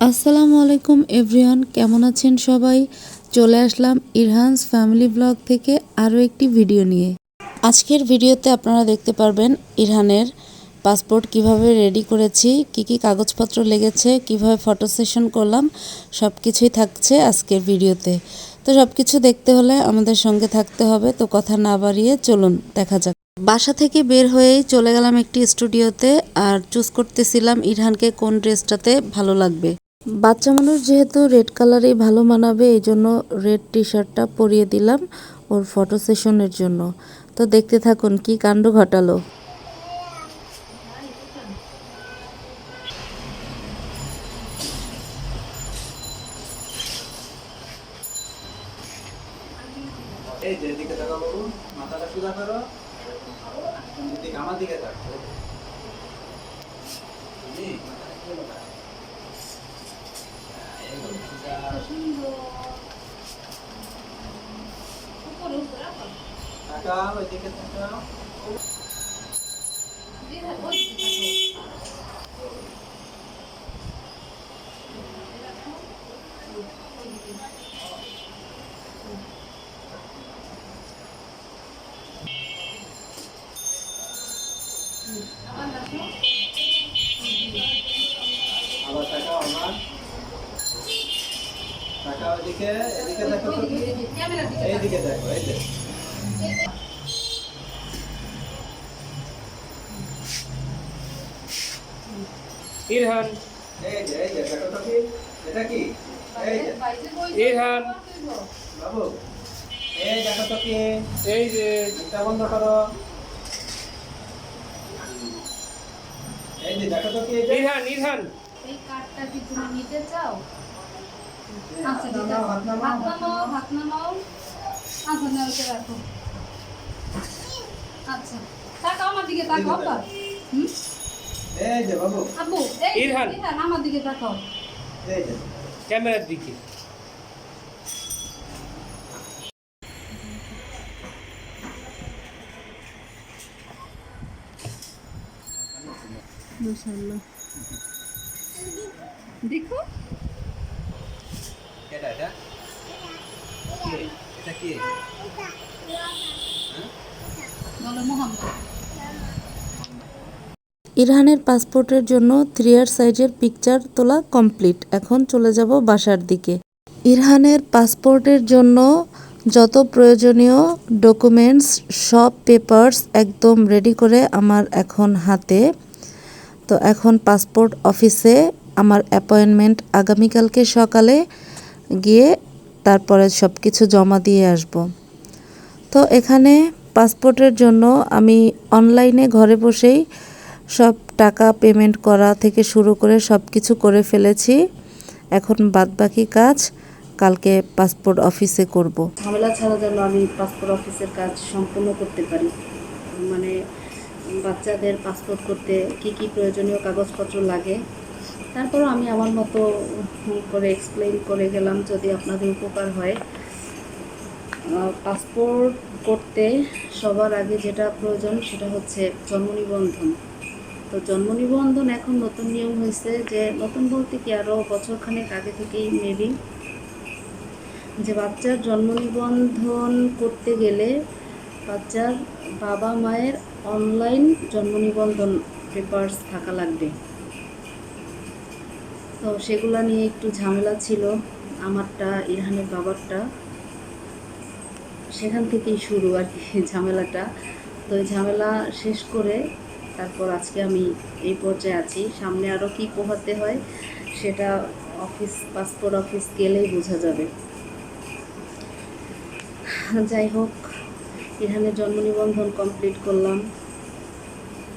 আসসালামু আলাইকুম এভরিওয়ান, কেমন আছেন সবাই? চলে আসলাম ইরহানস ফ্যামিলি ব্লগ থেকে আরও একটি ভিডিও নিয়ে। আজকের ভিডিওতে আপনারা দেখতে পারবেন ইরহানের পাসপোর্ট কিভাবে রেডি করেছি, কি কাগজপত্র লেগেছে, কিভাবে ফটো সেশন করলাম, সব কিছুই থাকছে আজকের ভিডিওতে। তো সব কিছু দেখতে হলে আমাদের সঙ্গে থাকতে হবে। তো কথা না বাড়িয়ে চলুন দেখা যাক। বাসা থেকে বের হয়েই চলে গেলাম একটি স্টুডিওতে, আর চুজ করতেছিলাম ইরহানকে কোন ড্রেসটাতে ভালো লাগবে। বাচ্চা মানুষ যেহেতু রেড কালারেই ভালো মানাবে, এই জন্য রেড টি শার্টটা পরিয়ে দিলাম ওর ফটো সেশনের জন্য। তো দেখতে থাকুন কি কাণ্ড ঘটালো। এই যে দিকে তাকাও বাবু, মাথাটা সোজা করো, এদিকে আমার দিকে তাকাও। তাকাও, এদিকে তাকাও। আবার তাকাও, আবার তাকাও, এদিকে এদিকে দেখো তো, এইদিকে দেখো, এই যে ইরহান, এই যে দেখো তো কি, এটা কি, এই যে ইরহান, বাবু, এই দেখো তো কি, এই যে মুখটা বন্ধ করো, এই যে দেখো তো কি, এই যে ইরহান, ইরহান, এই কার্ডটা কি তুমি নিতে চাও? আচ্ছা হাত ঠিক নামাও, আছে, হাত নামাও। হাত নামাও। আচ্ছা নাও, এটা রাখো। আচ্ছা তাকাও আমার দিকে, তাকাও তো। হুম, এই যে বাবু, আব্বু এই যে, ইরহান। ইরহান আমার দিকে তাকাও। এই যে ক্যামেরার দিকে। মাশাআল্লাহ, দেখো এটা এটা কি, এটা কি, বলো মোহাম্মদ। ইরহানের পাসপোর্টের জন্য 3R সাইজের পিকচার তোলা কমপ্লিট। এখন চলে যাব বাসার দিকে। ইরহানের পাসপোর্টের জন্য যত প্রয়োজনীয় ডকুমেন্টস, সব পেপারস একদম রেডি করে আমার এখন হাতে। তো এখন পাসপোর্ট অফিসে আমার অ্যাপয়েন্টমেন্ট আগামীকালকে সকালে গিয়ে তারপরে সব কিছু জমা দিয়ে আসব। তো এখানে পাসপোর্টের জন্য আমি অনলাইনে ঘরে বসেই সব টাকা পেমেন্ট করা থেকে শুরু করে সব কিছু করে ফেলেছি। এখন বাদবাকি কাজ কালকে পাসপোর্ট অফিসে করব। ঝামেলা ছাড়া যেন আমি পাসপোর্ট অফিসের কাজ সম্পূর্ণ করতে পারি। মানে বাচ্চাদের পাসপোর্ট করতে কি কি প্রয়োজনীয় কাগজপত্র লাগে, তারপরও আমি আমার মতো করে এক্সপ্লেইন করে গেলাম, যদি আপনাদের উপকার হয়। পাসপোর্ট করতে সবার আগে যেটা প্রয়োজন সেটা হচ্ছে জন্ম নিবন্ধন। তো জন্ম নিবন্ধন এখন নতুন নিয়ম হয়েছে, যে নতুন বলতে কি আরও বছরখানেক আগে থেকেই মেবি, যে বাচ্চার জন্ম নিবন্ধন করতে গেলে বাচ্চার বাবা মায়ের অনলাইন জন্ম নিবন্ধন পেপারস থাকা লাগবে। তো সেগুলা নিয়ে একটু ঝামেলা ছিল, আমারটা ইরহানের বাবারটা, সেখান থেকেই শুরু আর কি ঝামেলাটা। তো এই ঝামেলা শেষ করে তারপর আজকে আমি এই পর্যায়ে আছি। সামনে আরও কী পোহাতে হয় সেটা পাসপোর্ট অফিস গেলেই বোঝা যাবে। যাই হোক, ইরহানের জন্ম নিবন্ধন কমপ্লিট করলাম।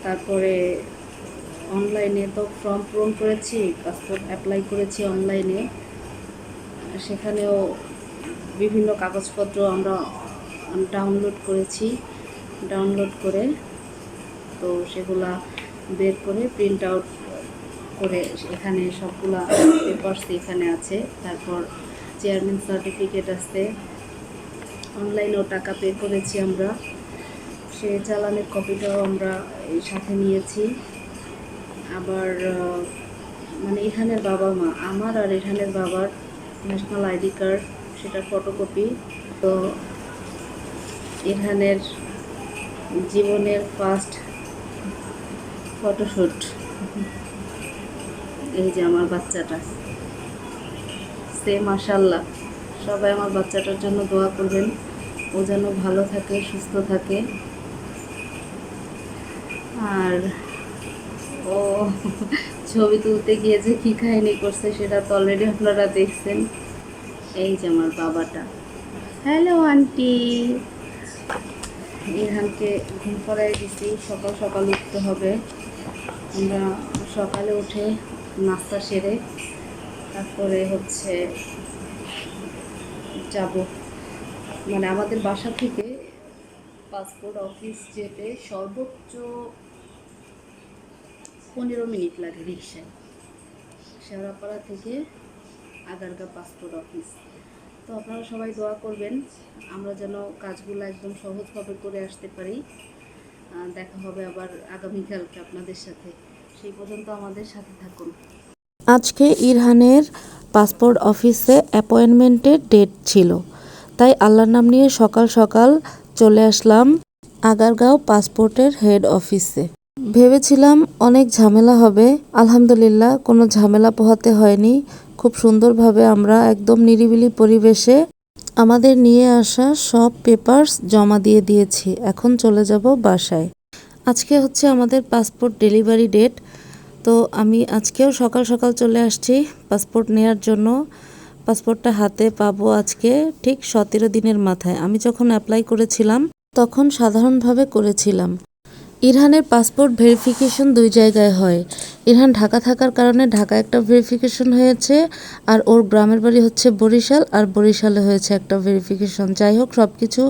তারপরে অনলাইনে তো ফর্ম পূরণ করেছি, পাসপোর্ট অ্যাপ্লাই করেছি অনলাইনে। সেখানেও বিভিন্ন কাগজপত্র আমরা ডাউনলোড করেছি। ডাউনলোড করে তো সেগুলা বের করে প্রিন্ট আউট করে এখানে সবগুলা পেপারস এখানে আছে। তারপর চেয়ারম্যান সার্টিফিকেট আছে, অনলাইনেও টাকা পে করেছি আমরা। সে চালানের কপিটাও আমরা এই সাথে নিয়েছি। আবার মানে ইরহানের বাবা মা, আমার আর ইরহানের বাবার ন্যাশনাল আইডি কার্ড, সেটার ফটোকপি। তো ইরহানের জীবনের ফার্স্ট ফটোশ্যুট। এই যে আমার বাচ্চাটা, সে মাশাল্লাহ। সবাই আমার বাচ্চাটার জন্য দোয়া করবেন, ও যেন ভালো থাকে, সুস্থ থাকে। আর ও ছবি তুলতে গিয়ে যে কী কাহিনী করছে সেটা তো অলরেডি আপনারা দেখছেন। এই যে আমার বাবাটা। Hello aunty. ইরহানকে ঘুম পাড়ায় দিছি, সকাল সকাল উঠতে হবে। আমরা সকালে উঠে নাস্তা সেরে তারপরে হচ্ছে যাব, মানে আমাদের বাসা থেকে পাসপোর্ট অফিস যেতে সর্বোচ্চ 15 মিনিট লাগে রিক্সায়, শেওড়াপাড়া থেকে আগারগা পাসপোর্ট অফিস। তো আপনারা সবাই দোয়া করবেন আমরা যেন কাজগুলো একদম সহজভাবে করে আসতে পারি। দেখা হবে আবার আগামীকালকে আপনাদের সাথে, সেই পর্যন্ত আমাদের সাথে থাকুন। আজকে ইরহানের পাসপোর্ট অফিসে অ্যাপয়েন্টমেন্টের ডেট ছিল, তাই আল্লাহর নাম নিয়ে সকাল সকাল চলে আসলাম আগারগাঁও পাসপোর্টের হেড অফিসে। ভেবেছিলাম অনেক ঝামেলা হবে, আলহামদুলিল্লাহ কোনো ঝামেলা পোহাতে হয়নি। খুব সুন্দরভাবে আমরা একদম নিরিবিলি পরিবেশে আমাদের নিয়ে আসা সব পেপারস জমা দিয়ে দিয়েছি। এখন চলে যাব বাসায়। আজকে হচ্ছে আমাদের পাসপোর্ট ডেলিভারি ডেট, তো আমি আজকেও সকাল সকাল চলে আসছি পাসপোর্ট নেয়ার জন্য। পাসপোর্টটা হাতে পাবো আজকে ঠিক 17 দিনের মাথায়। আমি যখন অ্যাপ্লাই করেছিলাম তখন সাধারণভাবে করেছিলাম। ইরহানের পাসপোর্ট ভেরিফিকেশন 2 জায়গায় হয়। ইরহান ঢাকা থাকার কারণে ঢাকা একটা ভেরিফিকেশন হয়েছে, আর ওর গ্রামের বাড়ি হচ্ছে বরিশাল, আর বরিশালে হয়েছে একটা ভেরিফিকেশন। যাই হোক, সব কিছু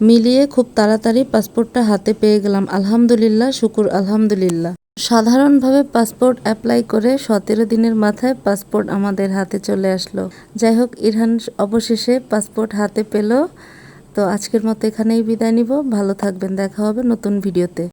মিলিয়ে খুব তাড়াতাড়ি পাসপোর্টটা হাতে পেয়ে গেলাম। আলহামদুলিল্লাহ, শুকুর আলহামদুলিল্লাহ। সাধারণভাবে পাসপোর্ট অ্যাপ্লাই করে 17 দিনের মাথায় পাসপোর্ট আমাদের হাতে চলে আসলো। যাই হোক, ইরহান অবশেষে পাসপোর্ট হাতে পেল। তো আজকের মতো এখানেই বিদায় নিব। ভালো থাকবেন, দেখা হবে নতুন ভিডিওতে।